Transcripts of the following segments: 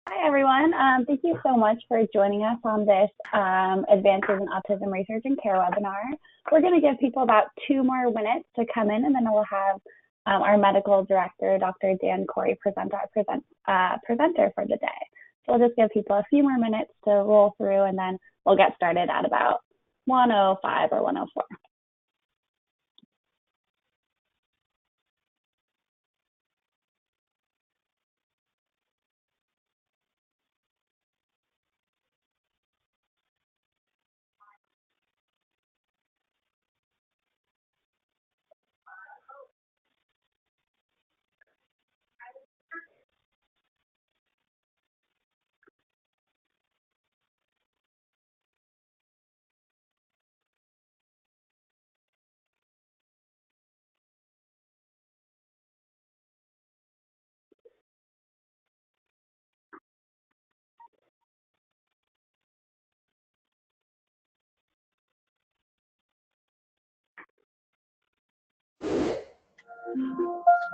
Hi, everyone. Thank you so much for joining us on this Advances in Autism Research and Care webinar. We're going to give people about 2 more minutes to come in, and then we'll have our medical director, Dr. Dan Corey, present our presenter for the day. So we'll just give people a few more minutes to roll through, and then we'll get started at about 1:05 or 1:04.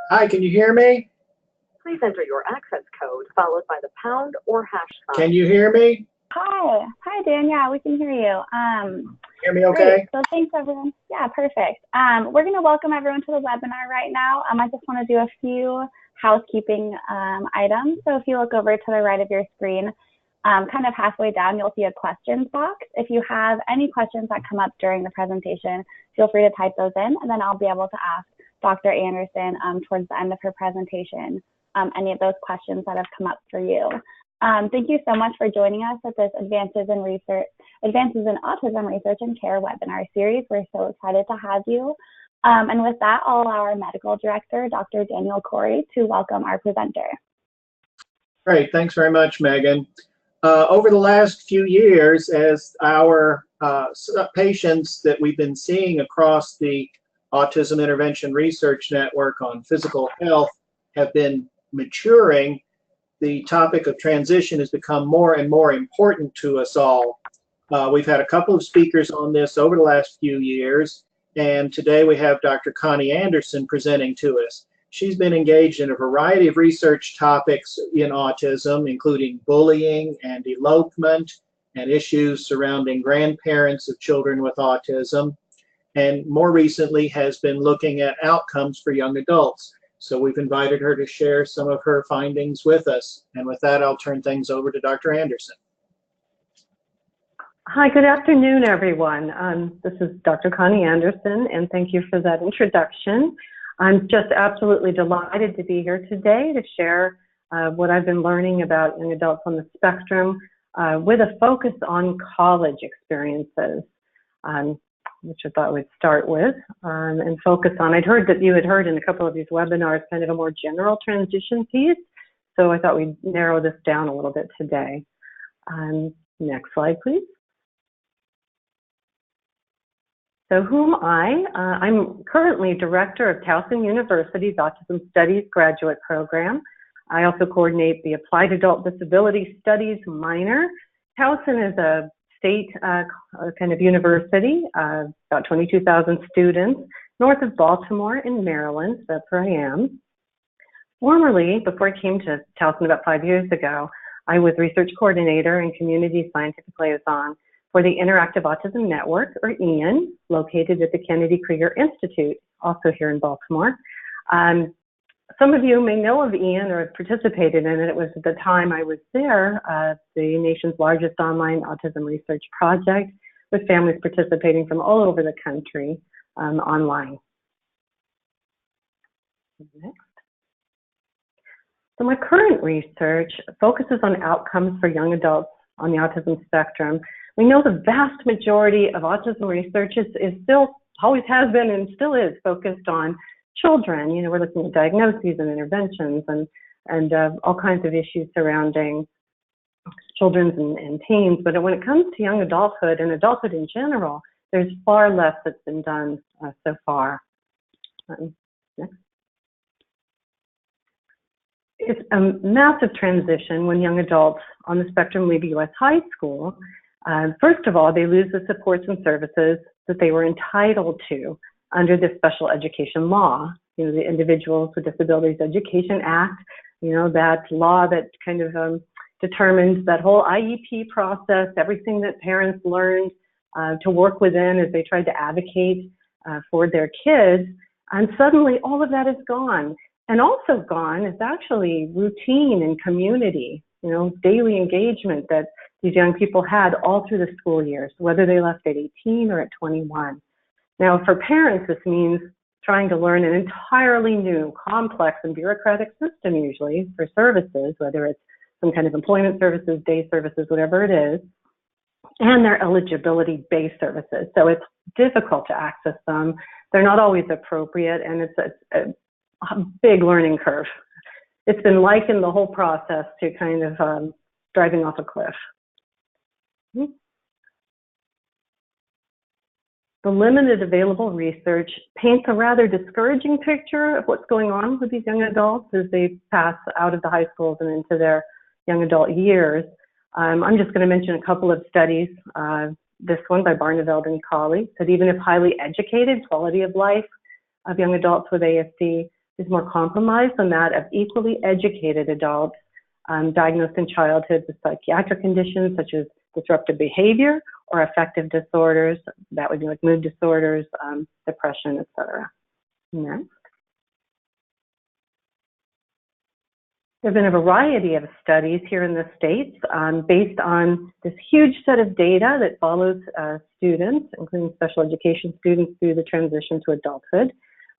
Hi, can you hear me? Please enter your access code followed by the pound or hash sign. Can you hear me? Hi, Dan. Yeah, we can hear you. Hear me okay? Great. So thanks, everyone. Yeah, perfect. We're going to welcome everyone to the webinar right now. I just want to do a few housekeeping items. So if you look over to the right of your screen, kind of halfway down, you'll see a questions box. If you have any questions that come up during the presentation, feel free to type those in, and then I'll be able to ask Dr. Anderson towards the end of her presentation any of those questions that have come up for you. Thank you so much for joining us at this Advances in Autism Research and Care webinar series. We're so excited to have you. And with that, I'll allow our medical director, Dr. Daniel Corey, to welcome our presenter. Great, thanks very much, Megan. Over the last few years, as our patients that we've been seeing across the Autism Intervention Research Network on physical health have been maturing, the topic of transition has become more and more important to us all. We've had a couple of speakers on this over the last few years, and today we have Dr. Connie Anderson presenting to us. She's been engaged in a variety of research topics in autism, including bullying and elopement and issues surrounding grandparents of children with autism, and more recently has been looking at outcomes for young adults. So we've invited her to share some of her findings with us. And with that, I'll turn things over to Dr. Anderson. Hi, good afternoon, everyone. This is Dr. Connie Anderson, and thank you for that introduction. I'm just absolutely delighted to be here today to share what I've been learning about young adults on the spectrum with a focus on college experiences, which I thought we'd start with and focus on. I'd heard that you had heard in a couple of these webinars kind of a more general transition piece, so I thought we'd narrow this down a little bit today. Next slide, please. So who am I? I'm currently director of Towson University's Autism Studies graduate program. I also coordinate the Applied Adult Disability Studies minor. Towson is a state kind of university, about 22,000 students, north of Baltimore in Maryland. So that's where I am. Formerly, before I came to Towson about 5 years ago, I was research coordinator and community scientific liaison for the Interactive Autism Network, or IAN, located at the Kennedy Krieger Institute, also here in Baltimore. Some of you may know of IAN or have participated in it. It was at the time I was there, the nation's largest online autism research project, with families participating from all over the country online. Next. So my current research focuses on outcomes for young adults on the autism spectrum. We know the vast majority of autism research is still, always has been and still is focused on children. You know, we're looking at diagnoses and interventions and all kinds of issues surrounding children and teens. But when it comes to young adulthood and adulthood in general, there's far less that's been done so far. Next. It's a massive transition when young adults on the spectrum leave U.S. high school. First of all, they lose the supports and services that they were entitled to under the special education law, you know, the Individuals with Disabilities Education Act, you know, that law that kind of determined that whole IEP process, everything that parents learned to work within as they tried to advocate for their kids, and suddenly all of that is gone. And also gone is actually routine and community, daily engagement that these young people had all through the school years, whether they left at 18 or at 21. Now, for parents, this means trying to learn an entirely new, complex, and bureaucratic system usually for services, whether it's some kind of employment services, day services, whatever it is, and their eligibility-based services. So it's difficult to access them. They're not always appropriate, and it's a big learning curve. It's been likened, the whole process, to kind of driving off a cliff. The limited available research paints a rather discouraging picture of what's going on with these young adults as they pass out of the high schools and into their young adult years. I'm just going to mention a couple of studies. This one by Barneveld and colleagues said even if highly educated, quality of life of young adults with ASD is more compromised than that of equally educated adults diagnosed in childhood with psychiatric conditions such as disruptive behavior or affective disorders. That would be like mood disorders, depression, etc. Next. There have been a variety of studies here in the States based on this huge set of data that follows students, including special education students, through the transition to adulthood.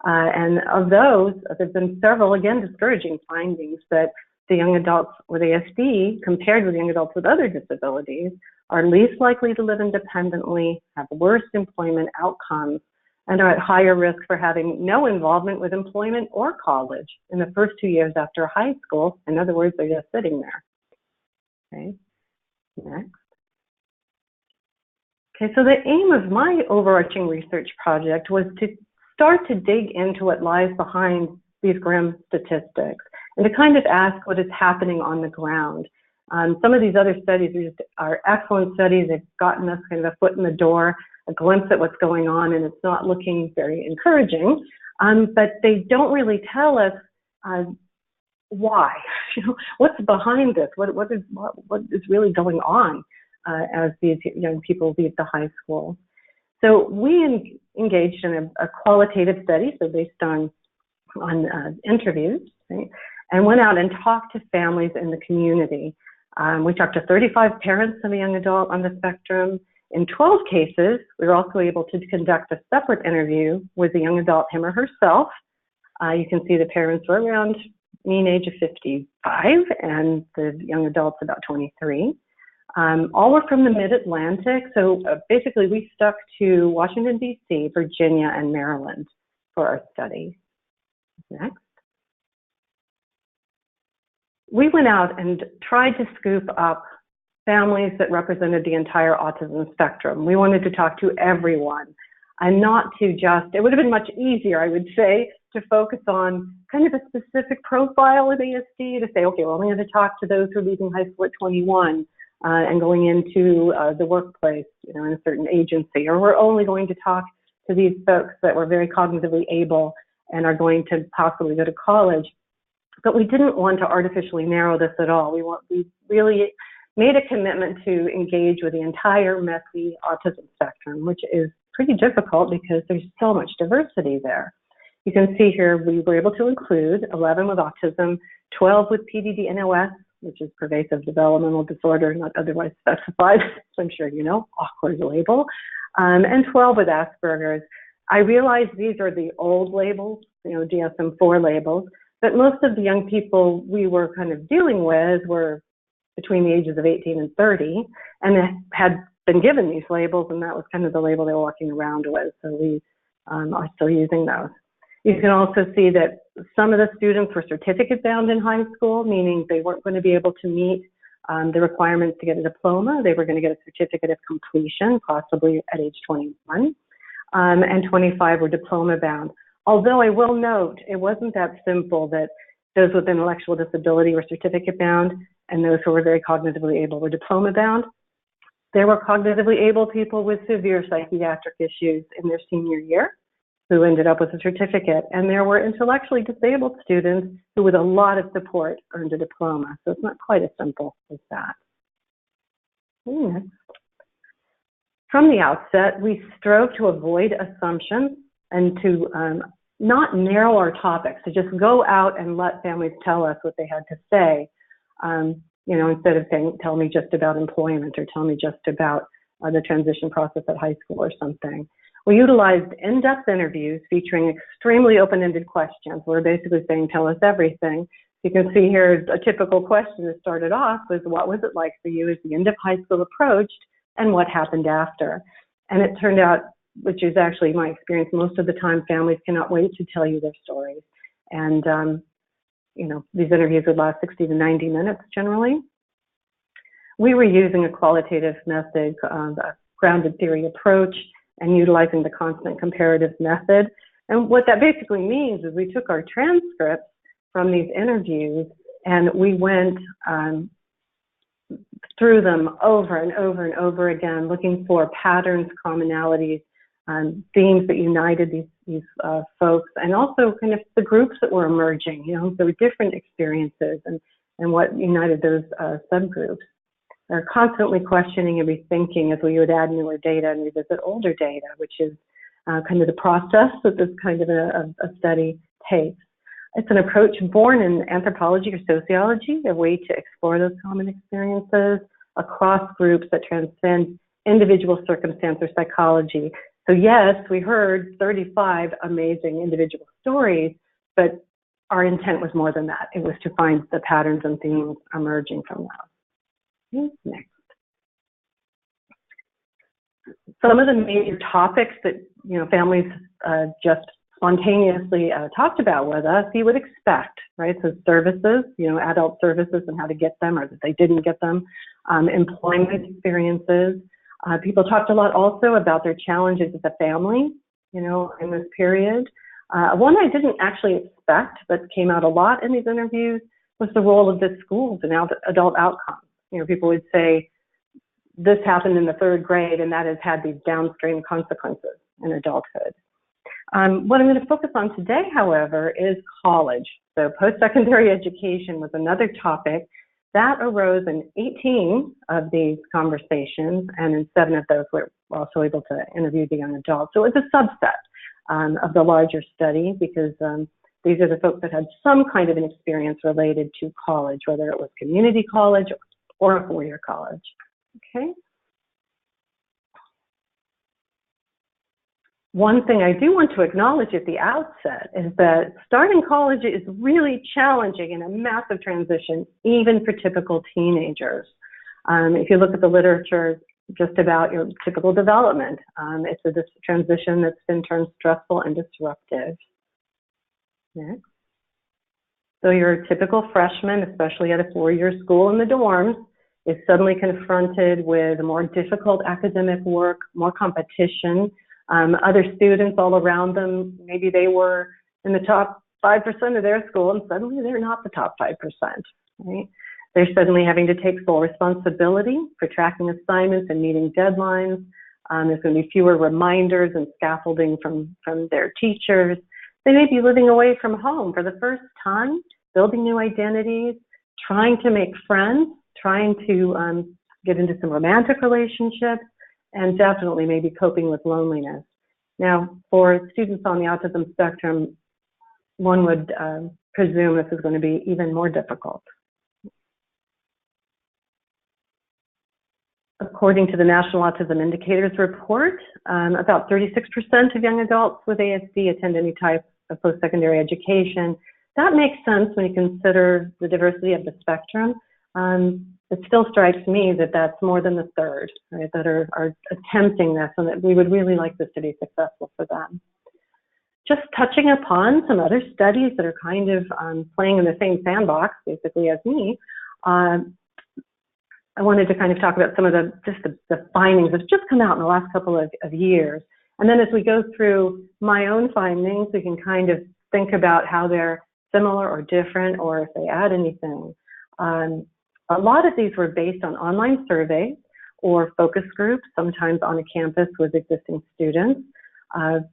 And of those, there have been several, again, discouraging findings that the young adults with ASD, compared with young adults with other disabilities, are least likely to live independently, have worse employment outcomes, and are at higher risk for having no involvement with employment or college in the first 2 years after high school. In other words, they're just sitting there. Okay, next. Okay, so the aim of my overarching research project was to start to dig into what lies behind these grim statistics and to kind of ask what is happening on the ground. Some of these other studies are excellent studies. They've gotten us kind of a foot in the door, a glimpse at what's going on, and it's not looking very encouraging. But they don't really tell us why. What's behind this? What is really going on as these young people leave the high school? So we engaged in a qualitative study, so based on interviews, right? And went out and talked to families in the community. We talked to 35 parents of a young adult on the spectrum. In 12 cases, we were also able to conduct a separate interview with the young adult, him or herself. You can see the parents were around mean age of 55, and the young adults about 23. All were from the Mid-Atlantic, so basically we stuck to Washington, D.C., Virginia, and Maryland for our study. Next. We went out and tried to scoop up families that represented the entire autism spectrum. We wanted to talk to everyone and not to just, it would have been much easier, I would say, to focus on kind of a specific profile of ASD, to say, okay, well, I'm going to talk to those who are leaving high school at 21 and going into the workplace, in a certain agency, or we're only going to talk to these folks that were very cognitively able and are going to possibly go to college. But we didn't want to artificially narrow this at all. We really made a commitment to engage with the entire messy autism spectrum, which is pretty difficult because there's so much diversity there. You can see here we were able to include 11 with autism, 12 with PDD-NOS, which is pervasive developmental disorder, not otherwise specified, so I'm sure you know, awkward label, and 12 with Asperger's. I realize these are the old labels, DSM-4 labels, but most of the young people we were kind of dealing with were between the ages of 18 and 30, and had been given these labels, and that was kind of the label they were walking around with, so we are still using those. You can also see that some of the students were certificate bound in high school, meaning they weren't going to be able to meet the requirements to get a diploma. They were going to get a certificate of completion, possibly at age 21, and 25 were diploma bound. Although I will note, it wasn't that simple that those with intellectual disability were certificate bound and those who were very cognitively able were diploma bound. There were cognitively able people with severe psychiatric issues in their senior year, who ended up with a certificate, and there were intellectually disabled students who, with a lot of support, earned a diploma. So it's not quite as simple as that. Next. From the outset, we strove to avoid assumptions and to not narrow our topics, to just go out and let families tell us what they had to say, you know, instead of saying, tell me just about employment or tell me just about the transition process at high school or something. We utilized in-depth interviews featuring extremely open-ended questions. We're basically saying, tell us everything. You can see here a typical question that started off was, what was it like for you as the end of high school approached, and what happened after? And it turned out, which is actually my experience, most of the time families cannot wait to tell you their stories. And, you know, these interviews would last 60 to 90 minutes generally. We were using a qualitative method, a grounded theory approach, and utilizing the constant comparative method. And what that basically means is we took our transcripts from these interviews and we went through them over and over and over again, looking for patterns, commonalities, themes that united these folks, and also kind of the groups that were emerging. You know, there were different experiences and what united those subgroups. They're constantly questioning and rethinking as we would add newer data and revisit older data, which is kind of the process that this kind of a study takes. It's an approach born in anthropology or sociology, a way to explore those common experiences across groups that transcend individual circumstance or psychology. So yes, we heard 35 amazing individual stories, but our intent was more than that. It was to find the patterns and themes emerging from those. Next. Some of the major topics that, you know, families just spontaneously talked about with us, you would expect, right? So services, you know, adult services and how to get them or that they didn't get them, employment experiences. People talked a lot also about their challenges as a family, you know, in this period. One I didn't actually expect, but came out a lot in these interviews, was the role of the schools in adult outcomes. You know, people would say, this happened in the 3rd grade and that has had these downstream consequences in adulthood. What I'm going to focus on today, however, is college. So post-secondary education was another topic that arose in 18 of these conversations, and in 7 of those we're also able to interview the young adults. So it was a subset of the larger study because these are the folks that had some kind of an experience related to college, whether it was community college or a 4-year college. Okay. One thing I do want to acknowledge at the outset is that starting college is really challenging and a massive transition, even for typical teenagers. If you look at the literature just about your typical development, it's a transition that's been termed stressful and disruptive. Next. So your typical freshman, especially at a 4-year school in the dorms, is suddenly confronted with more difficult academic work, more competition, other students all around them. Maybe they were in the top 5% of their school and suddenly they're not the top 5%, right? They're suddenly having to take full responsibility for tracking assignments and meeting deadlines. There's going to be fewer reminders and scaffolding from their teachers. They may be living away from home for the first time, building new identities, trying to make friends, trying to get into some romantic relationships, and definitely maybe coping with loneliness. Now, for students on the autism spectrum, one would presume this is going to be even more difficult. According to the National Autism Indicators Report, about 36% of young adults with ASD attend any type of post-secondary education. That makes sense when you consider the diversity of the spectrum. It still strikes me that that's more than a third, right, that are attempting this, and that we would really like this to be successful for them. Just touching upon some other studies that are kind of playing in the same sandbox, basically, as me, I wanted to kind of talk about some of the findings that have just come out in the last couple of years. And then as we go through my own findings, we can kind of think about how they're similar or different, or if they add anything. A lot of these were based on online surveys or focus groups, sometimes on a campus with existing students.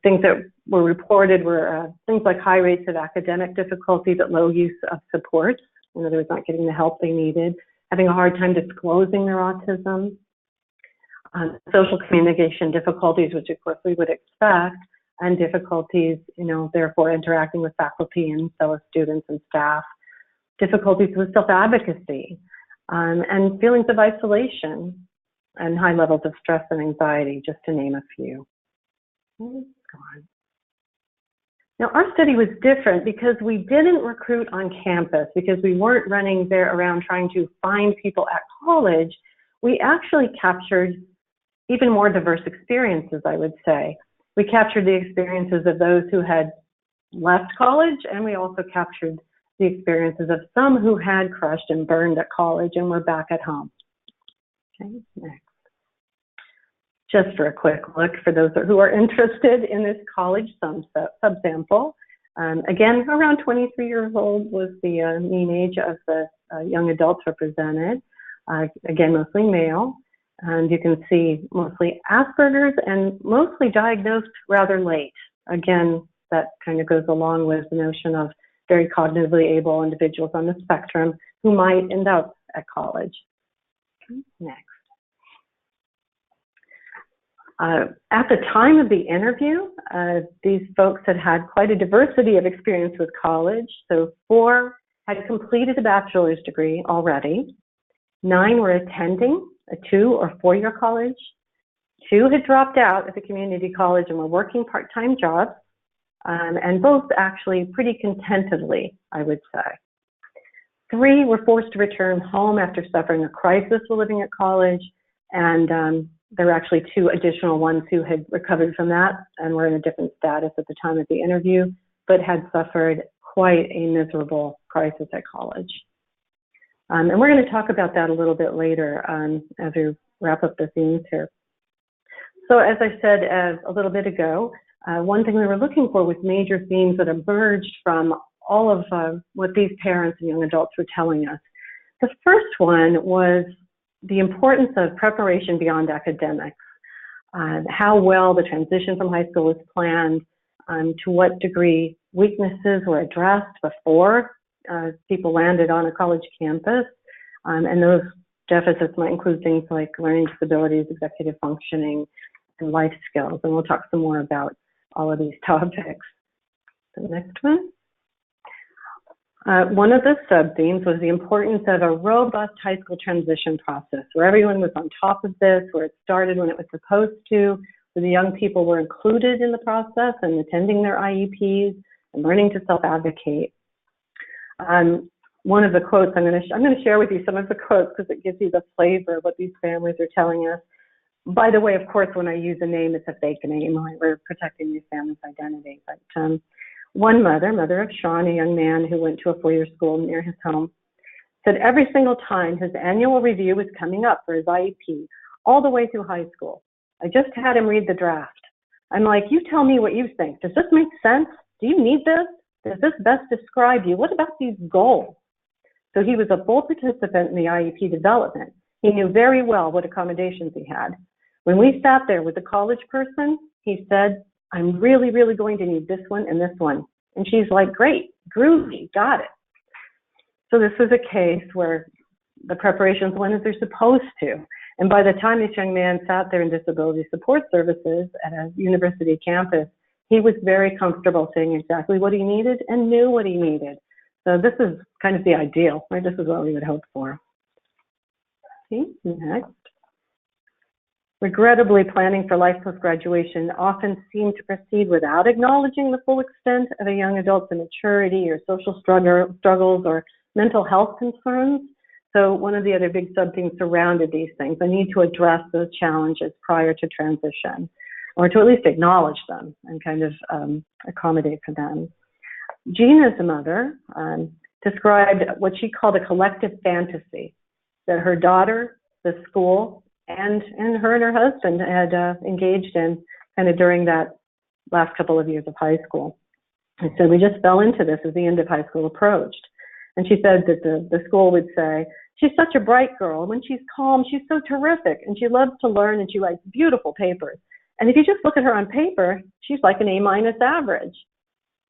Things that were reported were things like high rates of academic difficulty, but low use of supports. In other words, not getting the help they needed, having a hard time disclosing their autism, social communication difficulties, which of course we would expect, and difficulties, therefore interacting with faculty and fellow students and staff, difficulties with self-advocacy, and feelings of isolation, and high levels of stress and anxiety, just to name a few. Now, our study was different because we didn't recruit on campus, because we weren't running there around trying to find people at college. We actually captured even more diverse experiences, I would say. We captured the experiences of those who had left college, and we also captured the experiences of some who had crushed and burned at college and were back at home. Okay, next. Just for a quick look for those who are interested in this college subsample. Again, around 23 years old was the mean age of the young adults represented. Again, mostly male. And you can see mostly Asperger's and mostly diagnosed rather late. Again, that kind of goes along with the notion of very cognitively able individuals on the spectrum who might end up at college. Okay, next. At the time of the interview, these folks had quite a diversity of experience with college. So 4 had completed a bachelor's degree already. 9 were attending a 2 or 4-year college. 2 had dropped out at the community college and were working part-time jobs, and both actually pretty contentedly, I would say. 3 were forced to return home after suffering a crisis while living at college, and there were actually 2 additional ones who had recovered from that and were in a different status at the time of the interview, but had suffered quite a miserable crisis at college. And we're going to talk about that a little bit later as we wrap up the themes here. So as I said a little bit ago, one thing we were looking for was major themes that emerged from all of what these parents and young adults were telling us. The first one was the importance of preparation beyond academics, how well the transition from high school was planned, to what degree weaknesses were addressed before people landed on a college campus, and those deficits might include things like learning disabilities, executive functioning, and life skills, and we'll talk some more about all of these topics. The next one. One of the sub-themes was the importance of a robust high school transition process, where everyone was on top of this, where it started when it was supposed to, where the young people were included in the process and attending their IEPs and learning to self-advocate. One of the quotes, I'm going to share with you some of the quotes because it gives you the flavor of what these families are telling us. By the way, of course, when I use a name, it's a fake name. We're protecting these families' identity. But one mother of Sean, a young man who went to a 4-year school near his home, said every single time his annual review was coming up for his IEP, all the way through high school, I just had him read the draft. I'm like, you tell me what you think. Does this make sense? Do you need this? Does this best describe you? What about these goals? So he was a full participant in the IEP development. He knew very well what accommodations he had. When we sat there with the college person, he said, I'm really, really going to need this one and this one. And she's like, great, groovy, got it. So this was a case where the preparations went as they're supposed to. And by the time this young man sat there in disability support services at a university campus, he was very comfortable saying exactly what he needed and knew what he needed. So this is kind of the ideal, right? This is what we would hope for. Okay, next. Regrettably, planning for life post-graduation often seemed to proceed without acknowledging the full extent of a young adult's immaturity or social struggles or mental health concerns. So one of the other big sub-themes surrounded these things. The need to address those challenges prior to transition, or to at least acknowledge them and kind of accommodate for them. Gina's mother described what she called a collective fantasy that her daughter, the school, and her and her husband had engaged in kind of during that last couple of years of high school. And so we just fell into this as the end of high school approached. And she said that the school would say, she's such a bright girl. When she's calm, she's so terrific. And she loves to learn and she writes beautiful papers. And if you just look at her on paper, she's like an A- average.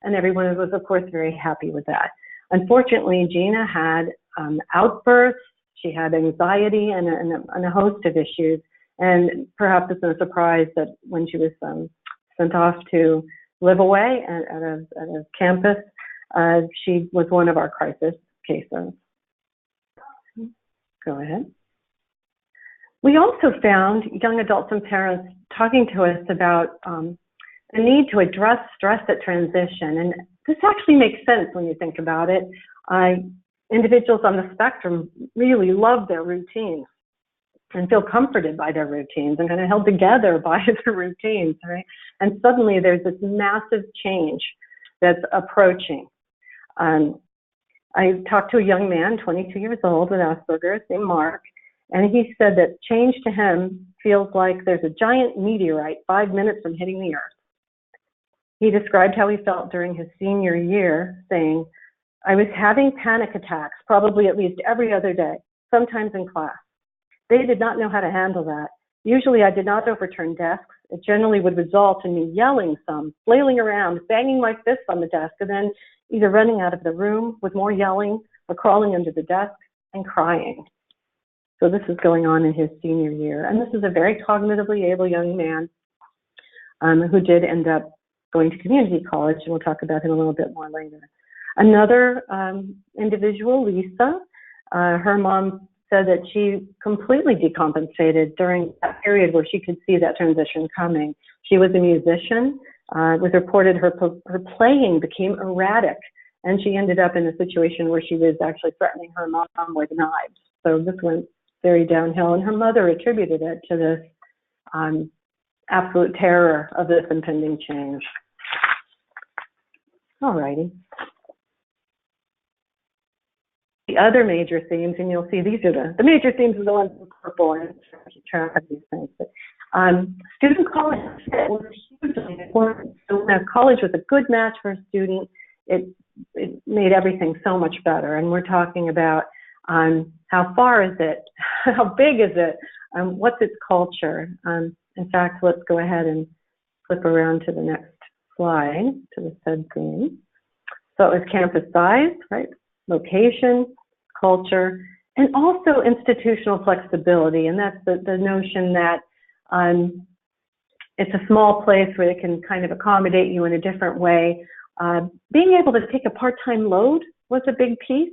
And everyone was, of course, very happy with that. Unfortunately, Gina had outbursts, she had anxiety, and a host of issues. And perhaps it's no surprise that when she was sent off to live away at a campus, she was one of our crisis cases. Go ahead. We also found young adults and parents talking to us about the need to address stress at transition. And this actually makes sense when you think about it. Individuals on the spectrum really love their routines and feel comforted by their routines and kind of held together by their routines, right? And suddenly there's this massive change that's approaching. I talked to a young man, 22 years old, with Asperger's, named Mark, and he said that change to him feels like there's a giant meteorite 5 minutes from hitting the earth. He described how he felt during his senior year, saying, "I was having panic attacks probably at least every other day, sometimes in class. They did not know how to handle that. Usually I did not overturn desks. It generally would result in me yelling some, flailing around, banging my fists on the desk, and then either running out of the room with more yelling or crawling under the desk and crying." So this is going on in his senior year. And this is a very cognitively able young man who did end up going to community college, and we'll talk about him a little bit more later. Another individual, Lisa, her mom said that she completely decompensated during that period where she could see that transition coming. She was a musician. It was reported her playing became erratic, and she ended up in a situation where she was actually threatening her mom with knives. So this went very downhill, and her mother attributed it to this absolute terror of this impending change. All righty. The other major themes, and you'll see these are the major themes are the ones in purple, and keep track of these things. But, student college was hugely important. So when a college was a good match for a student, it made everything so much better. And we're talking about how far is it, how big is it, what's its culture. In fact, let's go ahead and flip around to the next slide, to the said theme. So it was campus size, right? Location, culture, and also institutional flexibility. And that's the notion that it's a small place where it can kind of accommodate you in a different way. Being able to take a part-time load was a big piece.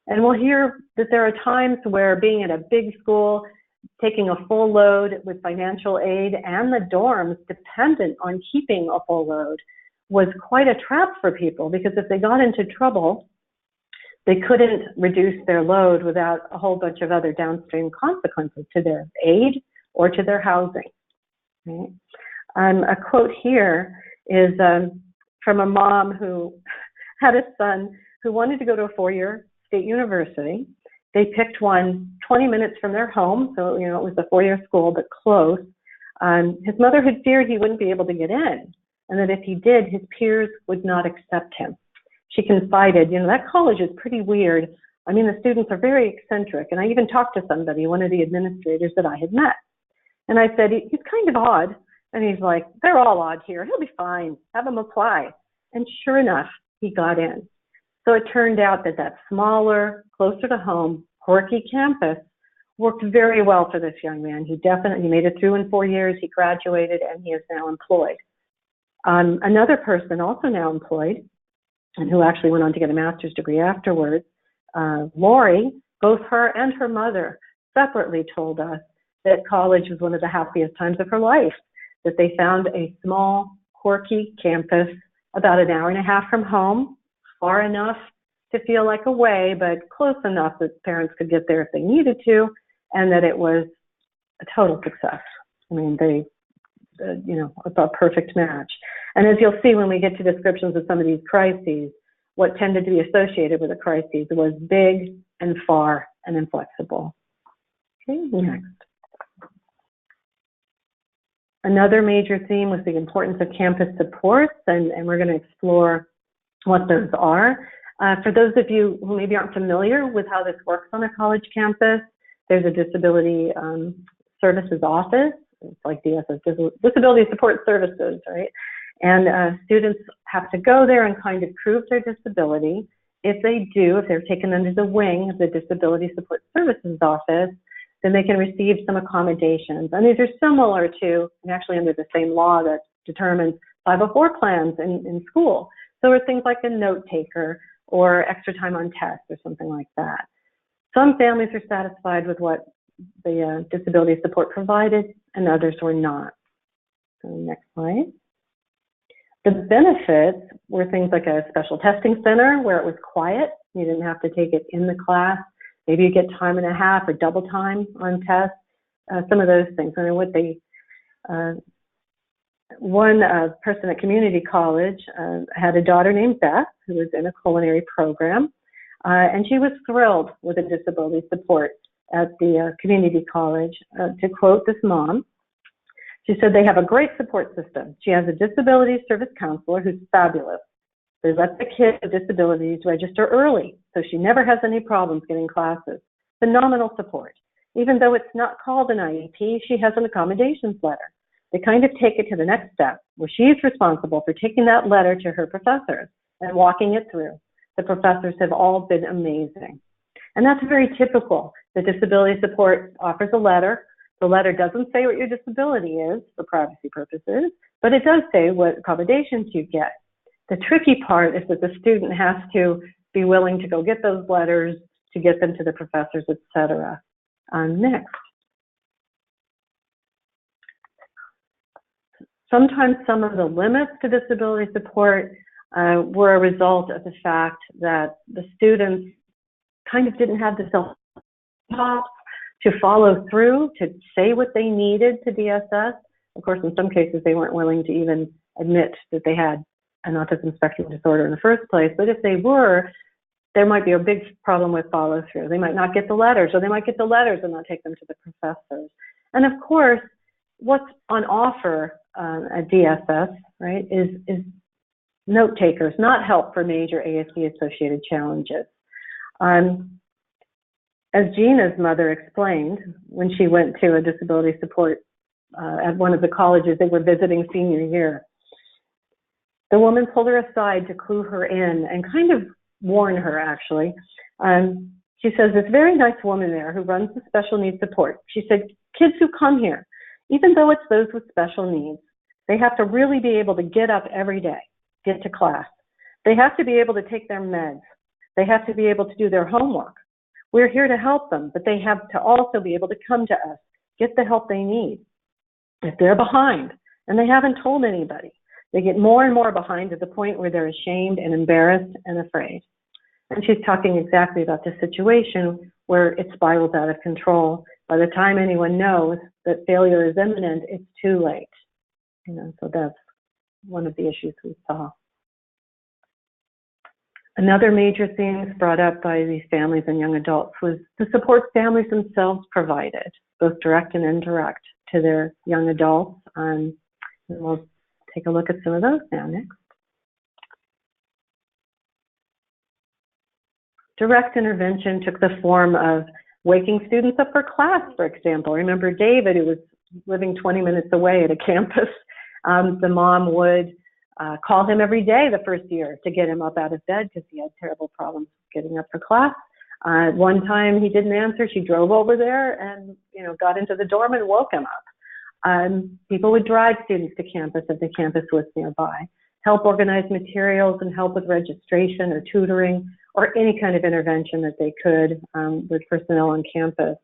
And we'll hear that there are times where being at a big school, taking a full load with financial aid and the dorms dependent on keeping a full load was quite a trap for people, because if they got into trouble, they couldn't reduce their load without a whole bunch of other downstream consequences to their aid or to their housing. Right? A quote here is from a mom who had a son who wanted to go to a four-year state university. They picked one 20 minutes from their home, so it was a four-year school, but close. His mother had feared he wouldn't be able to get in, and that if he did, his peers would not accept him. She confided, that college is pretty weird. I mean, the students are very eccentric, and I even talked to somebody, one of the administrators that I had met. And I said, he's kind of odd. And he's like, they're all odd here. He'll be fine. Have him apply. And sure enough, he got in. So it turned out that smaller, closer to home, quirky campus worked very well for this young man. He made it through in 4 years. He graduated, and he is now employed. Another person also now employed, and who actually went on to get a master's degree afterwards, Lori, both her and her mother separately told us that college was one of the happiest times of her life, that they found a small, quirky campus about an hour and a half from home, far enough to feel like away, but close enough that parents could get there if they needed to, and that it was a total success. I mean, a perfect match. And as you'll see when we get to descriptions of some of these crises, what tended to be associated with the crises was big and far and inflexible. Okay, next. Another major theme was the importance of campus supports, and we're going to explore what those are. For those of you who maybe aren't familiar with how this works on a college campus, there's a disability services office It's like DSS, Disability Support Services, right? And students have to go there and kind of prove their disability. If they do, if they're taken under the wing of the Disability Support Services Office, then they can receive some accommodations. And these are similar to, and actually under the same law that determines 504 plans in school. So it's things like a note taker or extra time on tests or something like that. Some families are satisfied with what the disability support provided, and others were not. So next slide. The benefits were things like a special testing center where it was quiet. You didn't have to take it in the class. Maybe you get time and a half or double time on tests. Some of those things. I mean, what they, one person at community college had a daughter named Beth who was in a culinary program, and she was thrilled with the disability support at the community college. To quote this mom, she said, "They have a great support system. She has a disability service counselor who's fabulous. They let the kids with disabilities register early, so she never has any problems getting classes. Phenomenal support. Even though it's not called an IEP, she has an accommodations letter. They kind of take it to the next step, where she's responsible for taking that letter to her professors and walking it through. The professors have all been amazing." And that's very typical. The disability support offers a letter. The letter doesn't say what your disability is for privacy purposes, but it does say what accommodations you get. The tricky part is that the student has to be willing to go get those letters, to get them to the professors, etc. Next. Sometimes some of the limits to disability support were a result of the fact that the students kind of didn't have the self-talk to follow through, to say what they needed to DSS. Of course, in some cases, they weren't willing to even admit that they had an autism spectrum disorder in the first place. But if they were, there might be a big problem with follow through. They might not get the letters, or they might get the letters and not take them to the professors. And of course, what's on offer at DSS, right, is note takers, not help for major ASD associated challenges. As Gina's mother explained, when she went to a disability support at one of the colleges they were visiting senior year, the woman pulled her aside to clue her in and kind of warn her, actually. She says, "This very nice woman there who runs the special needs support," she said, "kids who come here, even though it's those with special needs, they have to really be able to get up every day, get to class. They have to be able to take their meds. They have to be able to do their homework. We're here to help them, but they have to also be able to come to us, get the help they need. If they're behind and they haven't told anybody, they get more and more behind to the point where they're ashamed and embarrassed and afraid." And she's talking exactly about the situation where it spirals out of control. By the time anyone knows that failure is imminent, it's too late. You know, so that's one of the issues we saw. Another major theme brought up by these families and young adults was the support families themselves provided, both direct and indirect, to their young adults. And we'll take a look at some of those now next. Direct intervention took the form of waking students up for class, for example. Remember David, who was living 20 minutes away at a campus. The mom would call him every day the first year to get him up out of bed because he had terrible problems getting up for class. One time he didn't answer, she drove over there and got into the dorm and woke him up. People would drive students to campus if the campus was nearby, help organize materials and help with registration or tutoring or any kind of intervention that they could with personnel on campus.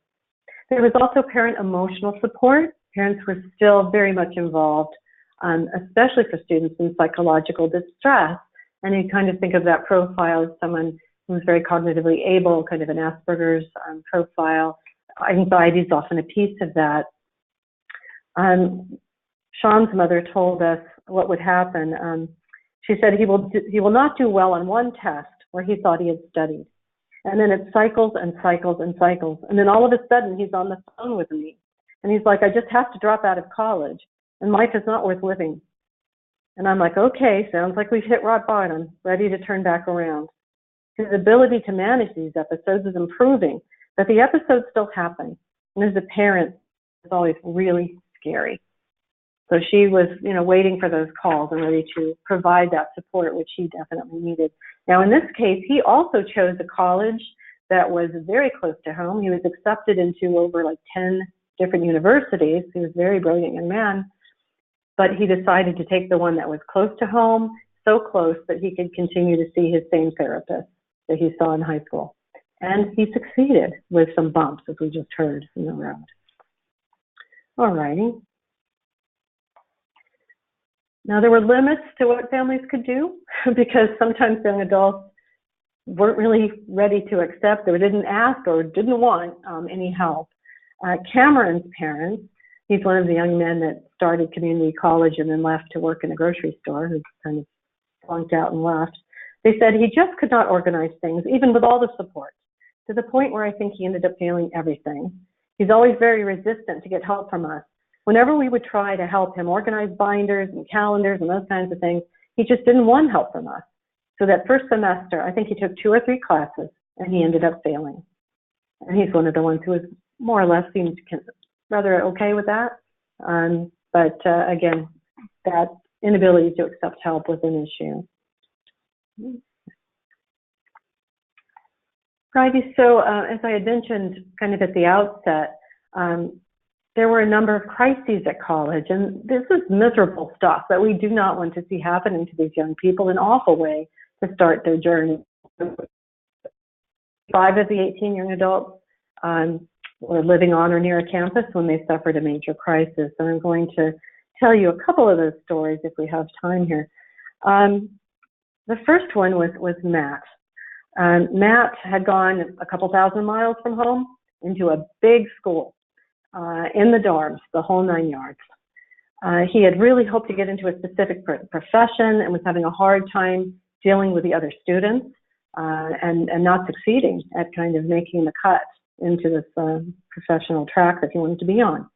There was also parent emotional support. Parents were still very much involved, especially for students in psychological distress. And you kind of think of that profile as someone who's very cognitively able, kind of an Asperger's profile. Anxiety is often a piece of that. Sean's mother told us what would happen. She said he will not do well on one test where he thought he had studied. And then it cycles and cycles and cycles. And then all of a sudden he's on the phone with me. And he's like, "I just have to drop out of college. And life is not worth living." And I'm like, okay, sounds like we've hit rock bottom, ready to turn back around. His ability to manage these episodes is improving, but the episodes still happen. And as a parent, it's always really scary. So she was, waiting for those calls and ready to provide that support, which he definitely needed. Now, in this case, he also chose a college that was very close to home. He was accepted into over 10 different universities. He was a very brilliant young man, but he decided to take the one that was close to home, so close that he could continue to see his same therapist that he saw in high school. And he succeeded with some bumps, as we just heard in the road. All righty. Now, there were limits to what families could do because sometimes young adults weren't really ready to accept or didn't ask or didn't want any help. Cameron's parents, he's one of the young men that started community college and then left to work in a grocery store, who kind of flunked out and left. They said he just could not organize things, even with all the support, to the point where I think he ended up failing everything. He's always very resistant to get help from us. Whenever we would try to help him organize binders and calendars and those kinds of things, he just didn't want help from us. So that first semester, I think he took 2 or 3 classes and he ended up failing. And he's one of the ones who was more or less seemed rather okay with that. But again, that inability to accept help was an issue. Righty, so as I had mentioned kind of at the outset, there were a number of crises at college, and this is miserable stuff that we do not want to see happening to these young people, an awful way to start their journey. 5 of the 18 young adults were living on or near a campus when they suffered a major crisis, and I'm going to tell you a couple of those stories if we have time here. The first one was Matt. Matt had gone a couple thousand miles from home into a big school. In the dorms, the whole 9 yards. He had really hoped to get into a specific profession and was having a hard time dealing with the other students and not succeeding at kind of making the cut into this professional track that he wanted to be on.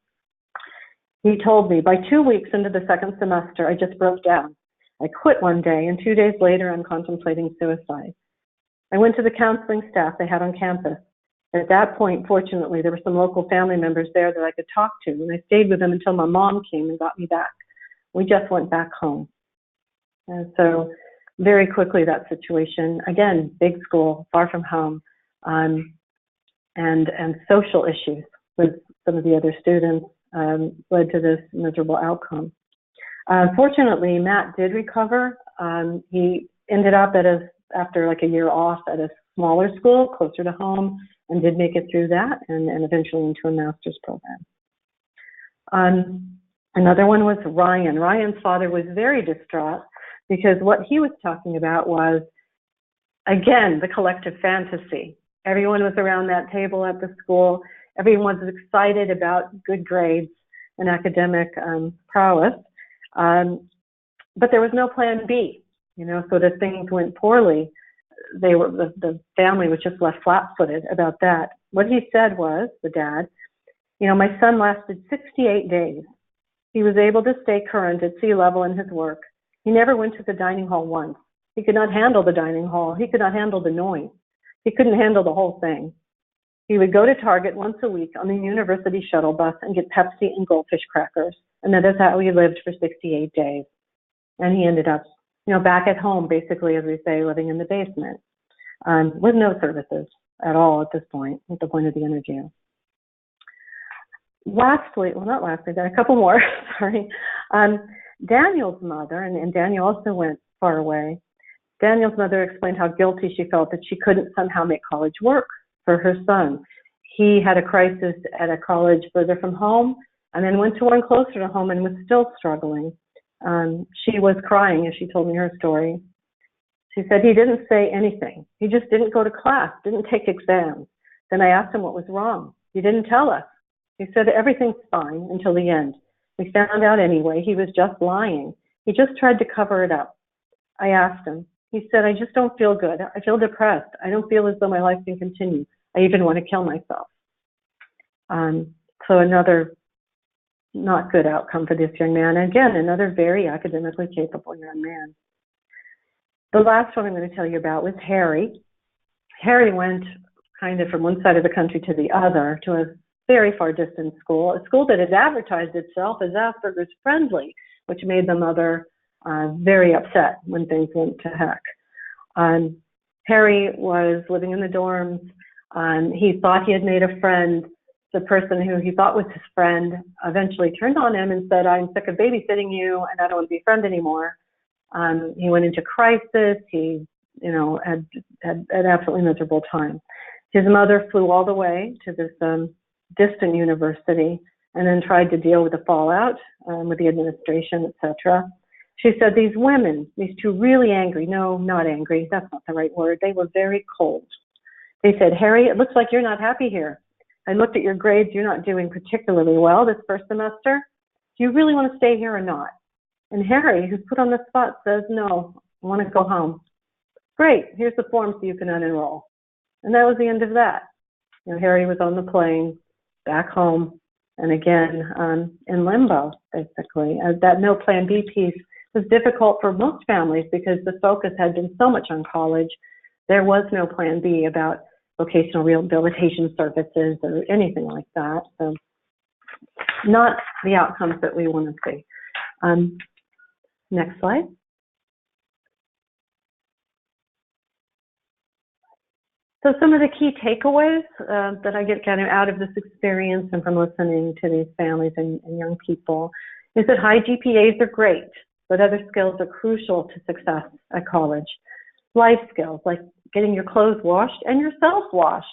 He told me, by 2 weeks into the second semester, I just broke down. I quit one day, and 2 days later, I'm contemplating suicide. I went to the counseling staff they had on campus. At that point, fortunately, there were some local family members there that I could talk to, and I stayed with them until my mom came and got me back. We just went back home. And so very quickly that situation, again, big school, far from home, and social issues with some of the other students led to this miserable outcome. Fortunately, Matt did recover. He ended up after like a year off at a smaller school closer to home, and did make it through that and eventually into a master's program. Another one was Ryan. Ryan's father was very distraught because what he was talking about was, again, the collective fantasy. Everyone was around that table at the school. Everyone was excited about good grades and academic prowess. But there was no plan B, so that things went poorly. The family was just left flat-footed about that. What he said was, the dad, my son lasted 68 days. He was able to stay current at sea level in his work. He never went to the dining hall once. He could not handle the dining hall. He could not handle the noise. He couldn't handle the whole thing. He would go to Target once a week on the university shuttle bus and get Pepsi and goldfish crackers. And that is how he lived for 68 days. And he ended up back at home, basically, as we say, living in the basement, with no services at all at the point of the interview. Lastly, there are a couple more, sorry. Daniel's mother, and Daniel also went far away. Daniel's mother explained how guilty she felt that she couldn't somehow make college work for her son. He had a crisis at a college further from home, and then went to one closer to home and was still struggling. She was crying as she told me her story. She said he didn't say anything. He just didn't go to class, didn't take exams. Then I asked him what was wrong. He didn't tell us. He said everything's fine until the end. We found out anyway. He was just lying. He just tried to cover it up. I asked him. He said, I just don't feel good. I feel depressed. I don't feel as though my life can continue. I even want to kill myself. So another not good outcome for this young man. And again, another very academically capable young man. The last one I'm going to tell you about was Harry. Harry went kind of from one side of the country to the other to a very far distance school, a school that had advertised itself as Asperger's friendly, which made the mother very upset when things went to heck. Harry was living in the dorms. He thought he had made a friend. The person who he thought was his friend eventually turned on him and said, "I'm sick of babysitting you and I don't want to be a friend anymore." He went into crisis. He, had an absolutely miserable time. His mother flew all the way to this distant university and then tried to deal with the fallout with the administration, etc. She said these women, these two really angry, no, not angry, that's not the right word, they were very cold. They said, "Harry, it looks like you're not happy here. I looked at your grades, you're not doing particularly well this first semester. Do you really want to stay here or not?" And Harry, who's put on the spot, says, "No, I want to go home." "Great, here's the form so you can unenroll." And that was the end of that. Harry was on the plane, back home, and again in limbo, basically. That no plan B piece was difficult for most families because the focus had been so much on college. There was no plan B about vocational rehabilitation services or anything like that. So not the outcomes that we want to see. Next slide. So some of the key takeaways that I get kind of out of this experience and from listening to these families and young people is that high GPAs are great, but other skills are crucial to success at college. Life skills like getting your clothes washed and yourself washed,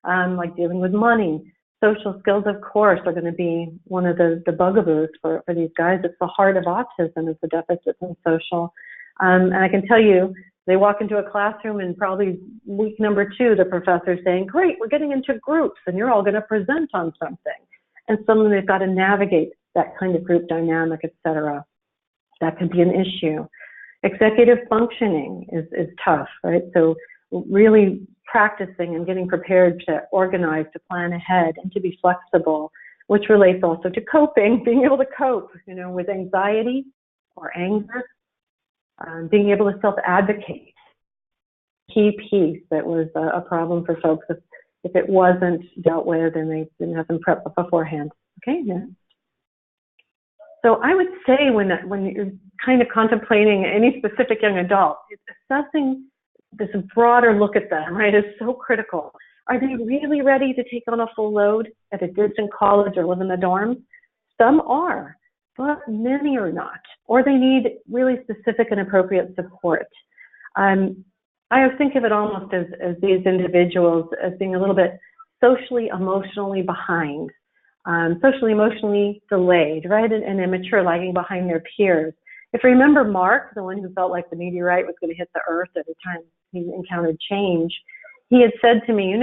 like dealing with money. Social skills, of course, are going to be one of the bugaboos for these guys. It's the heart of autism, is the deficits in social. And I can tell you, they walk into a classroom and probably week number 2, the professor's saying, "Great, we're getting into groups and you're all going to present on something." And suddenly they've got to navigate that kind of group dynamic, etc. That could be an issue. Executive functioning is tough, right? So really practicing and getting prepared to organize, to plan ahead, and to be flexible, which relates also to coping, being able to cope, with anxiety or anger, being able to self-advocate. Key piece that was a problem for folks if it wasn't dealt with and they didn't have them prepped beforehand. Okay, next. So I would say when you're kind of contemplating any specific young adult, it's assessing this broader look at them, right, is so critical. Are they really ready to take on a full load at a distant college or live in the dorms? Some are, but many are not, or they need really specific and appropriate support. I think of it almost as these individuals as being a little bit socially, emotionally behind, socially, emotionally delayed, right, and immature, lagging behind their peers. If you remember Mark, the one who felt like the meteorite was going to hit the earth every time he encountered change, he had said to me,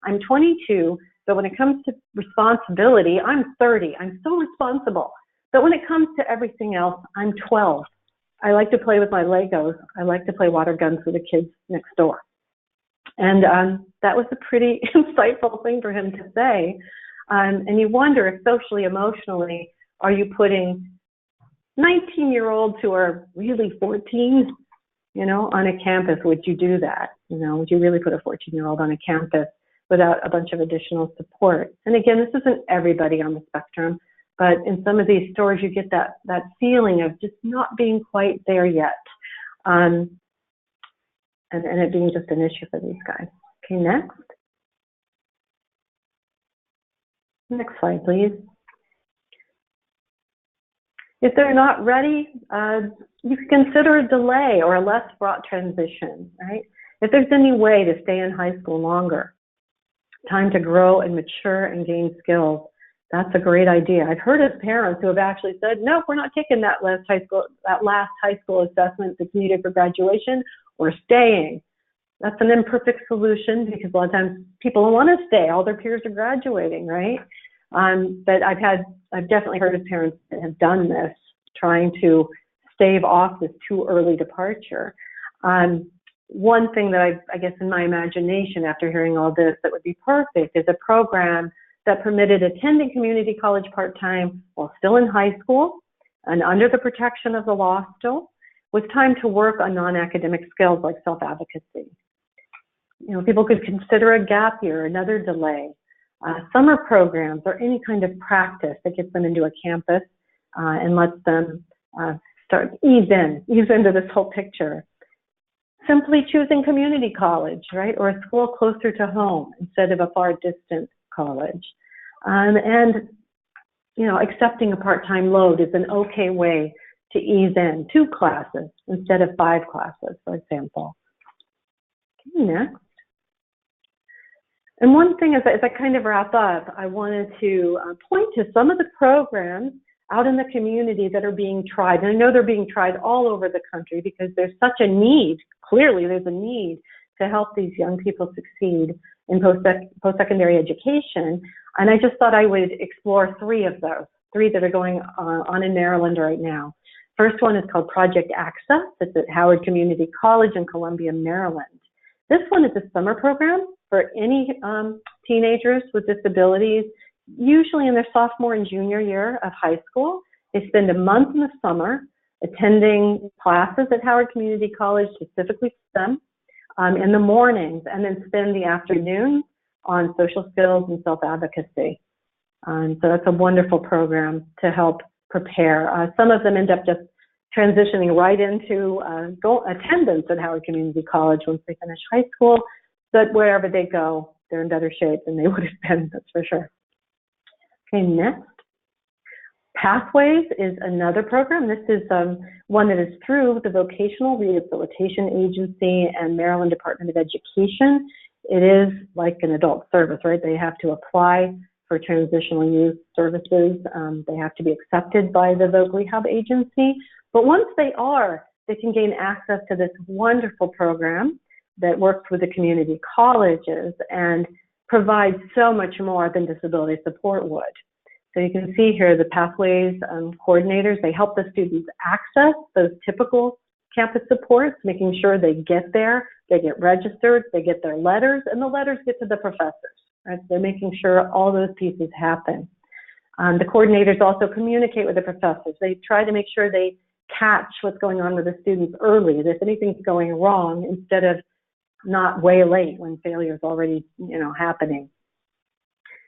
"I'm 22, but when it comes to responsibility, I'm 30. I'm so responsible. But when it comes to everything else, I'm 12. I like to play with my Legos. I like to play water guns with the kids next door." And that was a pretty insightful thing for him to say. And you wonder if socially, emotionally, are you putting 19-year-olds who are really 14, on a campus? Would you do that? Would you really put a 14-year-old on a campus without a bunch of additional support? And again, this isn't everybody on the spectrum, but in some of these stories, you get that feeling of just not being quite there yet, and it being just an issue for these guys. Okay, next. Next slide, please. If they're not ready, you can consider a delay or a less fraught transition, right? If there's any way to stay in high school longer, time to grow and mature and gain skills, that's a great idea. I've heard of parents who have actually said, "No, we're not taking that last high school assessment that's needed for graduation. We're staying." That's an imperfect solution because a lot of times people want to stay. All their peers are graduating, right? But I've definitely heard of parents that have done this, trying to stave off this too early departure. One thing that I guess in my imagination after hearing all this that would be perfect is a program that permitted attending community college part-time while still in high school and under the protection of the law still, with time to work on non-academic skills like self-advocacy. People could consider a gap year, another delay. summer programs, or any kind of practice that gets them into a campus and lets them ease into this whole picture. Simply choosing community college, right, or a school closer to home instead of a far distant college. And, you know, accepting a part-time load is an okay way to ease in 2 classes instead of 5 classes, for example. Okay, next. And one thing as I kind of wrap up, I wanted to point to some of the programs out in the community that are being tried. And I know they're being tried all over the country because there's such a need. Clearly, there's a need to help these young people succeed in post-secondary education. And I just thought I would explore 3 of those, 3 that are going on in Maryland right now. First one is called Project Access. It's at Howard Community College in Columbia, Maryland. This one is a summer program for any teenagers with disabilities, usually in their sophomore and junior year of high school. They spend a month in the summer attending classes at Howard Community College, specifically for them, in the mornings, and then spend the afternoon on social skills and self-advocacy. So that's a wonderful program to help prepare. Some of them end up just transitioning right into attendance at Howard Community College once they finish high school, but wherever they go, they're in better shape than they would have been, that's for sure. Okay, next. Pathways is another program. This is one that is through the Vocational Rehabilitation Agency and Maryland Department of Education. It is like an adult service, right? They have to apply for transitional youth services. They have to be accepted by the Voc Rehab Agency. But once they are, they can gain access to this wonderful program that works with the community colleges and provides so much more than disability support would. So you can see here the Pathways coordinators, they help the students access those typical campus supports, making sure they get there, they get registered, they get their letters, and the letters get to the professors. Right? So they're making sure all those pieces happen. The coordinators also communicate with the professors. They try to make sure they catch what's going on with the students early, if anything's going wrong, instead of not way late when failure is already, happening.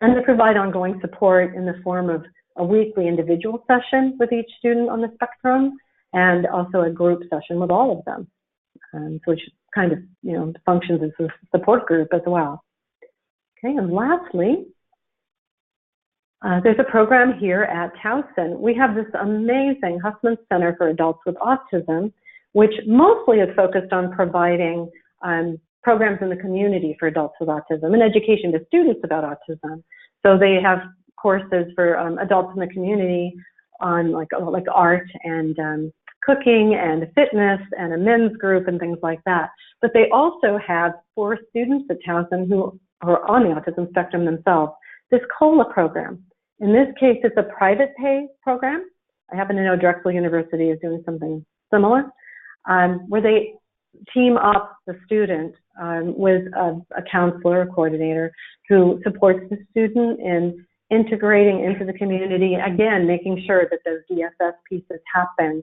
And they provide ongoing support in the form of a weekly individual session with each student on the spectrum, and also a group session with all of them, which kind of, functions as a support group as well. Okay, and lastly, there's a program here at Towson. We have this amazing Hussman Center for Adults with Autism, which mostly is focused on providing programs in the community for adults with autism and education to students about autism. So they have courses for adults in the community on like art and cooking and fitness and a men's group and things like that. But they also have, for students at Towson who are on the autism spectrum themselves, this COLA program. In this case, it's a private pay program. I happen to know Drexel University is doing something similar, where they team up the student with a counselor or coordinator who supports the student in integrating into the community, again, making sure that those DSS pieces happen,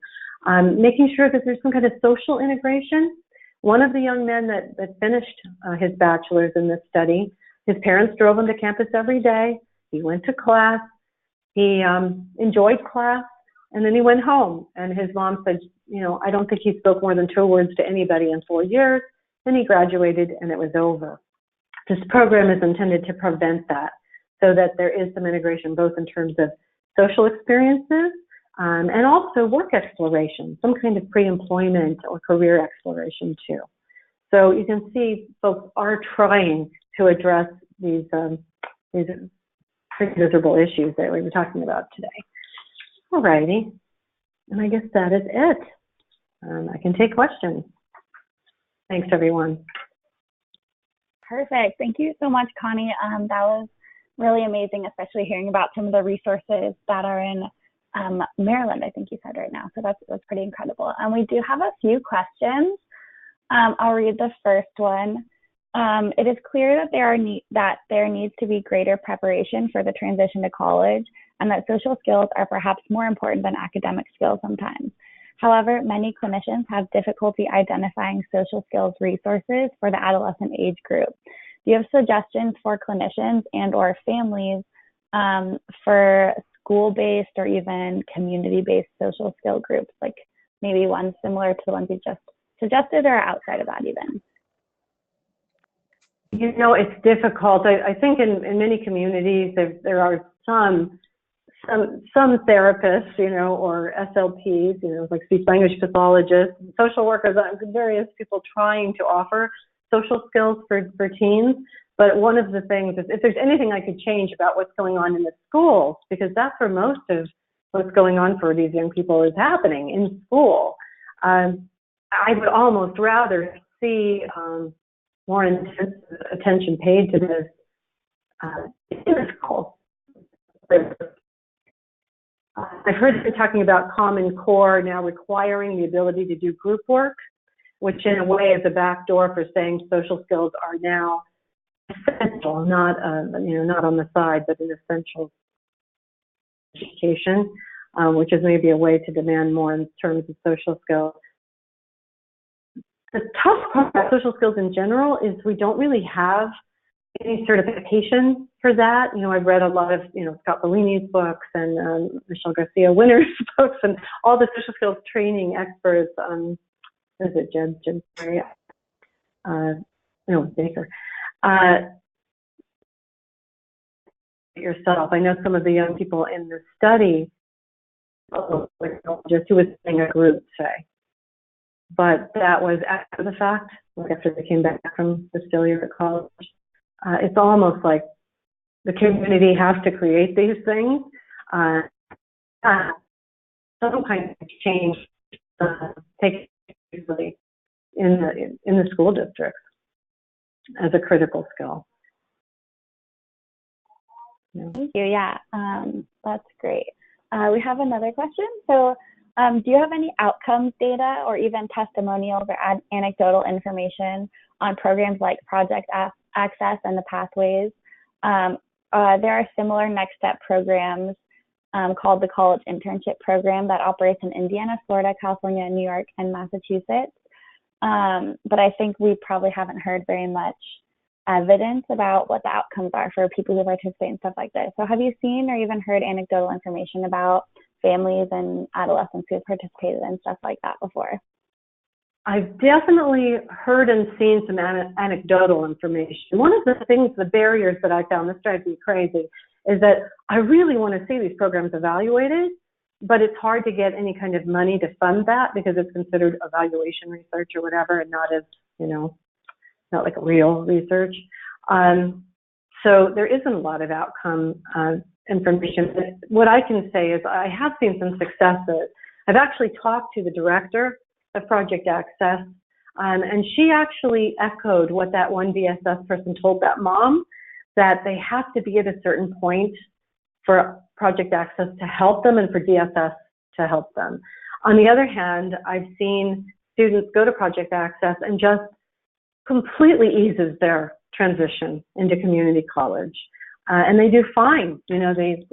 making sure that there's some kind of social integration. One of the young men that finished his bachelor's in this study, his parents drove him to campus every day. He went to class, he enjoyed class, and then he went home. And his mom said, I don't think he spoke more than 2 words to anybody in 4 years. Then he graduated and it was over. This program is intended to prevent that, so that there is some integration both in terms of social experiences and also work exploration, some kind of pre-employment or career exploration too. So you can see folks are trying to address these pretty miserable issues that we were talking about today. All righty, and I guess that is it. I can take questions. Thanks, everyone. Perfect. Thank you so much, Connie. That was really amazing, especially hearing about some of the resources that are in Maryland, I think you said right now. So that's pretty incredible. And we do have a few questions. I'll read the first one. It is clear that there needs to be greater preparation for the transition to college, and that social skills are perhaps more important than academic skills sometimes. However, many clinicians have difficulty identifying social skills resources for the adolescent age group. do you have suggestions for clinicians and or families for school-based or even community-based social skill groups, like maybe one similar to the ones you just suggested or outside of that even? You know, it's difficult. I think in many communities there are some therapists, you know, or SLPs, you know, like speech language pathologists, social workers, various people trying to offer social skills for teens. But one of the things is, if there's anything I could change about what's going on in the schools, because that's where most of what's going on for these young people is happening, in school. I would almost rather see more intense attention paid to this in the schools. I've heard them talking about Common Core now requiring the ability to do group work, which in a way is a backdoor for saying social skills are now essential, not not on the side, but an essential education, which is maybe a way to demand more in terms of social skills. The tough part about social skills in general is we don't really have any certification for that. You know, I've read a lot of, you know, Scott Bellini's books and Michelle Garcia Winner's books and all the social skills training experts. Is it Jim Perry? No, Baker. Yourself. I know some of the young people in the study, just who was in a group, say. But that was after the fact, like after they came back from the failure at college. It's almost like the community has to create these things. Some kind of change takes place in the school districts as a critical skill. Yeah. Thank you. Yeah, that's great. We have another question. So, do you have any outcomes data or even testimonials or anecdotal information on programs like Project Access and the Pathways? There are similar next step programs called the College Internship Program that operates in Indiana, Florida, California, New York, and Massachusetts. But I think we probably haven't heard very much evidence about what the outcomes are for people who participate in stuff like this. So have you seen or even heard anecdotal information about families and adolescents who have participated in stuff like that before? I've definitely heard and seen some anecdotal information. One of the things, the barriers that I found, this drives me crazy, is that I really want to see these programs evaluated, but it's hard to get any kind of money to fund that because it's considered evaluation research or whatever, and not as, you know, not like real research. So there isn't a lot of outcome information. But what I can say is I have seen some successes. I've actually talked to the director of Project Access, and she actually echoed what that one DSS person told that mom, that they have to be at a certain point for Project Access to help them and for DSS to help them. On the other hand, I've seen students go to Project Access and just completely eases their transition into community college. And they do fine, you know, they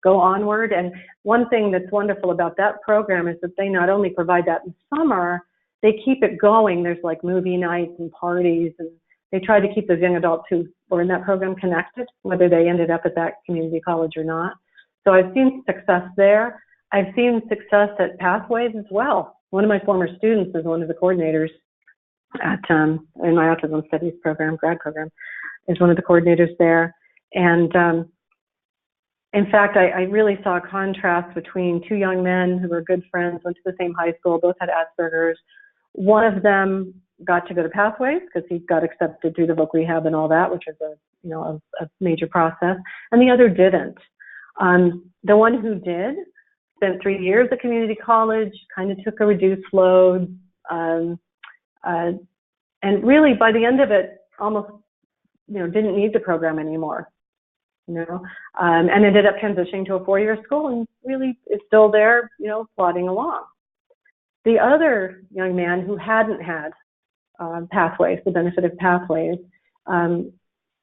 go onward. And one thing that's wonderful about that program is that they not only provide that in summer, they keep it going. There's like movie nights and parties, and they try to keep those young adults who were in that program connected, whether they ended up at that community college or not. So I've seen success there. I've seen success at Pathways as well. One of my former students is one of the coordinators at in my autism studies program, grad program, is one of the coordinators there. And in fact, I really saw a contrast between two young men who were good friends, went to the same high school, both had Asperger's. One of them got to go to Pathways because he got accepted through the voc rehab and all that, which is a major process, and the other didn't. The one who did spent 3 years at community college, kind of took a reduced load, and really by the end of it, almost didn't need the program anymore. And ended up transitioning to a 4-year school and really is still there, plodding along. The other young man who hadn't had Pathways, the benefit of Pathways,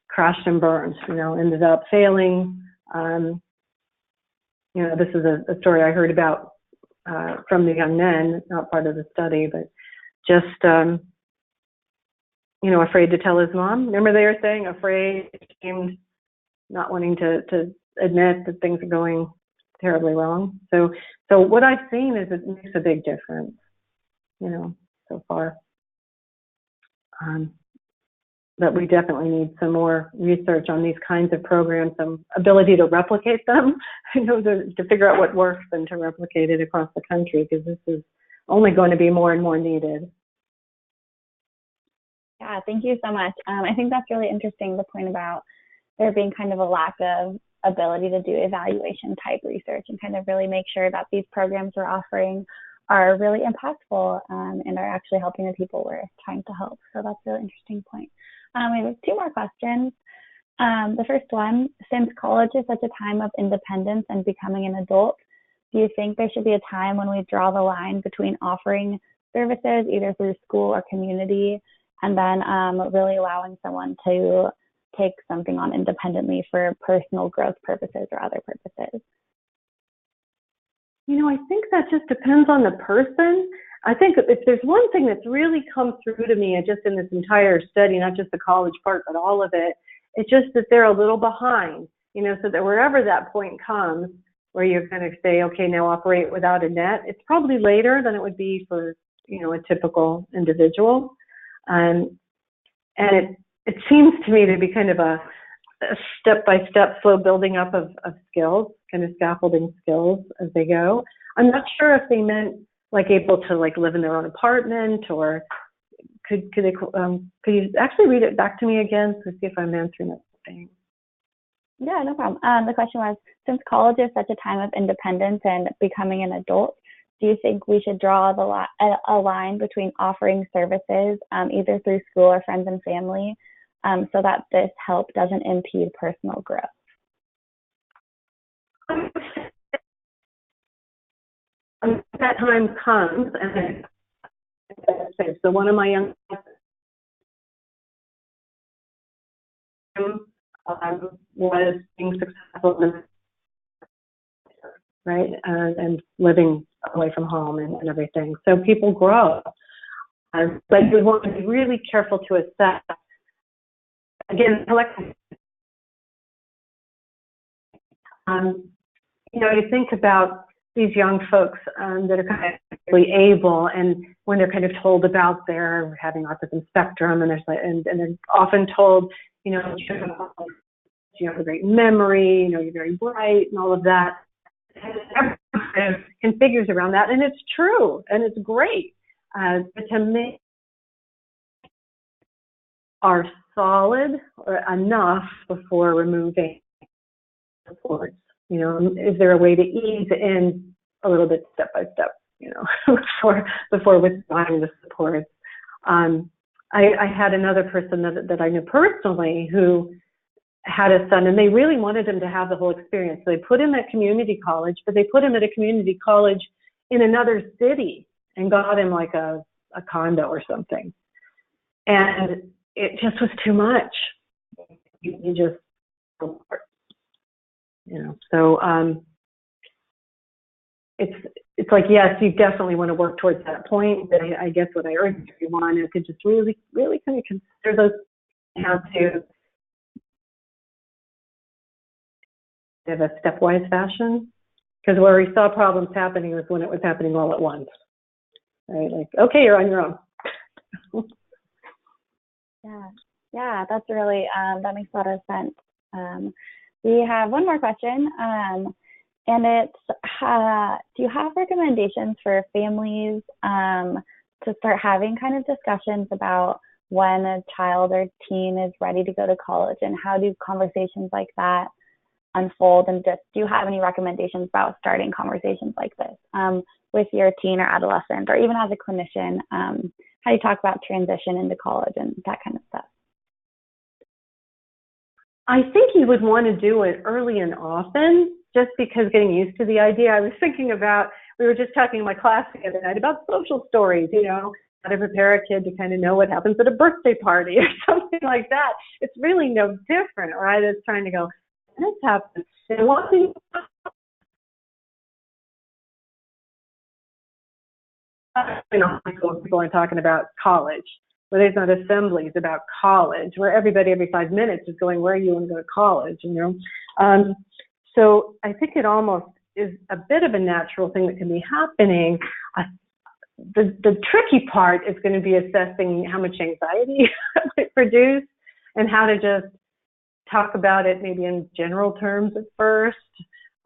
crashed and burned, ended up failing. This is a story I heard about from the young men, not part of the study, but just, you know, afraid to tell his mom. Remember they were saying afraid, ashamed, not wanting to admit that things are going terribly wrong. So what I've seen is it makes a big difference, you know, so far. But we definitely need some more research on these kinds of programs, some ability to replicate them, you know, to figure out what works and to replicate it across the country, because this is only going to be more and more needed. Yeah, thank you so much. I think that's really interesting, the point about there being kind of a lack of ability to do evaluation type research and kind of really make sure that these programs we're offering are really impactful and are actually helping the people we're trying to help. So that's a really interesting point. We have 2 more questions. The first one, since college is such a time of independence and becoming an adult, do you think there should be a time when we draw the line between offering services either through school or community, and then really allowing someone to take something on independently for personal growth purposes or other purposes? You know, I think that just depends on the person. I think if there's one thing that's really come through to me just in this entire study, not just the college part, but all of it, it's just that they're a little behind, you know, so that wherever that point comes where you're going to say, okay, now operate without a net, it's probably later than it would be for, you know, a typical individual. And it seems to me to be kind of a step-by-step slow building up of skills, kind of scaffolding skills as they go. I'm not sure if they meant like able to like live in their own apartment, or could you actually read it back to me again to see if I'm answering that thing? Yeah, no problem. The question was, since college is such a time of independence and becoming an adult, do you think we should draw a line between offering services either through school or friends and family so that this help doesn't impede personal growth? That time comes, and so one of my young was being successful, right, and living away from home and everything. So people grow, but you want to be really careful to assess. Again, collective. You know, you think about these young folks that are kind of really able, and when they're kind of told about their having autism spectrum, and they're often told, you know, you have a great memory, you know, you're very bright, and all of that. And configures around that, and it's true, and it's great. But to make are solid or enough before removing supports. You know, is there a way to ease in a little bit step by step, you know, before withdrawing the supports? I had another person that I knew personally who had a son, and they really wanted him to have the whole experience. So they put him at community college, but they put him at a community college in another city and got him like a condo or something. And it just was too much. You just, you know, so it's like, yes, you definitely want to work towards that point, but I guess what I urge everyone is to just really, really kind of consider those how to in a stepwise fashion, because where we saw problems happening was when it was happening all at once, right? Like, okay, you're on your own. Yeah, that's really, that makes a lot of sense. We have one more question, and it's, do you have recommendations for families to start having kind of discussions about when a child or teen is ready to go to college, and how do conversations like that unfold? And just, do you have any recommendations about starting conversations like this with your teen or adolescent, or even as a clinician? How do you talk about transition into college and that kind of stuff? I think you would want to do it early and often, just because getting used to the idea. I was thinking about, we were just talking in my class the other night about social stories, you know, how to prepare a kid to kind of know what happens at a birthday party or something like that. It's really no different, right? It's trying to go, this happens. And one thing, you know, high school people are talking about college. where there's not assemblies about college, where everybody every 5 minutes is going, where are you going to go to college, you know? So I think it almost is a bit of a natural thing that can be happening. The tricky part is going to be assessing how much anxiety it produces and how to just talk about it maybe in general terms at first.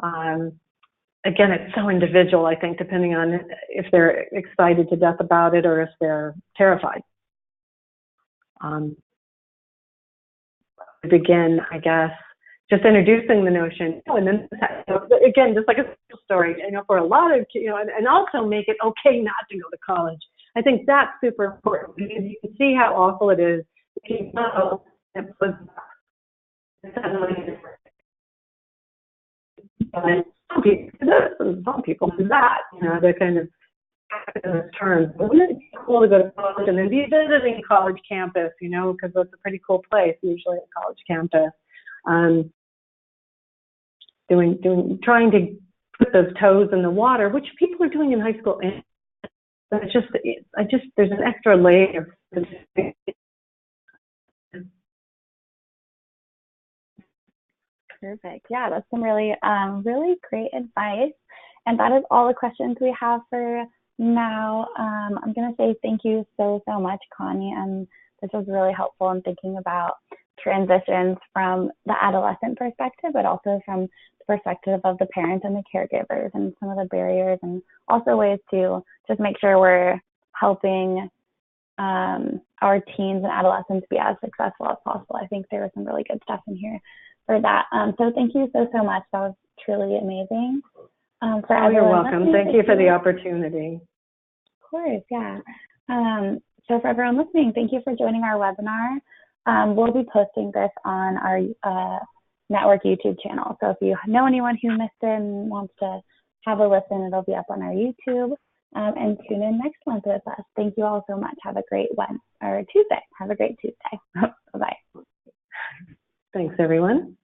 Again, it's so individual, I think, depending on if they're excited to death about it or if they're terrified. Begin, I guess, just introducing the notion, and then again, just like a story, you know, for a lot of, you know, and also make it okay not to go to college. I think that's super important because you can see how awful it is if you know it was suddenly. Some people do that, you know, they're kind of in those terms. Wouldn't it be cool to go to college and then be visiting college campus, you know, because that's a pretty cool place, usually a college campus. Trying to put those toes in the water, which people are doing in high school. But it's just, there's an extra layer. Perfect. Yeah, that's some really, really great advice. And that is all the questions we have for now. I'm going to say thank you so much, Connie. And this was really helpful in thinking about transitions from the adolescent perspective, but also from the perspective of the parents and the caregivers and some of the barriers, and also ways to just make sure we're helping our teens and adolescents be as successful as possible. I think there was some really good stuff in here for that. So thank you so much. That was truly amazing. You're welcome. Thank you for the opportunity. Of course, yeah. So for everyone listening, thank you for joining our webinar. We'll be posting this on our network YouTube channel. So if you know anyone who missed it and wants to have a listen, it'll be up on our YouTube. And tune in next month with us. Thank you all so much. Have a great Tuesday. Have a great Tuesday. Bye-bye. Thanks, everyone.